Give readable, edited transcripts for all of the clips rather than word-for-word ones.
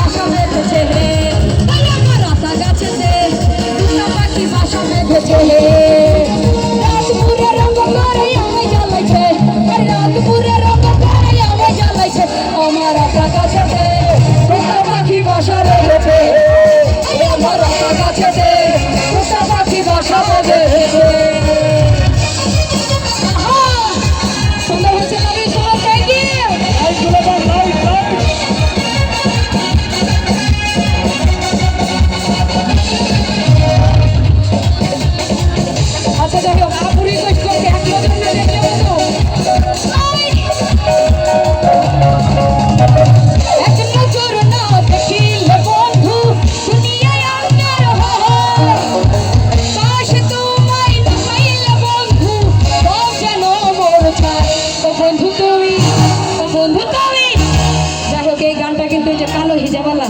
বাসা বেঁধেছে হে, আমার আতা গাছেতে দুটা পাখি বাসা বেঁধেছে হে। রাত পুরে রঙ করে আমায় জ্বালাইছে, রাত পুরে রঙ করে আমায় জ্বালাইছে, আমার আতা গাছেতে দুটা পাখি বাসা বেঁধেছে হে, আমার আতা গাছেতে দুটা পাখি বাসা বেঁধেছে। সুন্দর হচ্ছে না সবাই, থ্যাংক ইউ। আচ্ছা যাই হোক, আপু রিকোয়েস্ট করছে এক নজর না দেখলে বলো, এক নজর না দেখিলে বন্ধু দুনিয়ায় আন্ধার হয়, পাশে তোমায় না পাইলে বন্ধু সব যেন মোর ছায়। ও বন্ধু তুমি, ও বন্ধু তুমি। যাই হোক, এই গানটা কিন্তু যে কালো হিজাবালা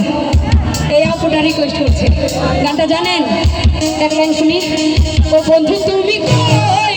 এই আপুটা রিকোয়েস্ট করছে। গানটা জানেন? এক লাইন শুনি। ও বন্ধু তুমি কই,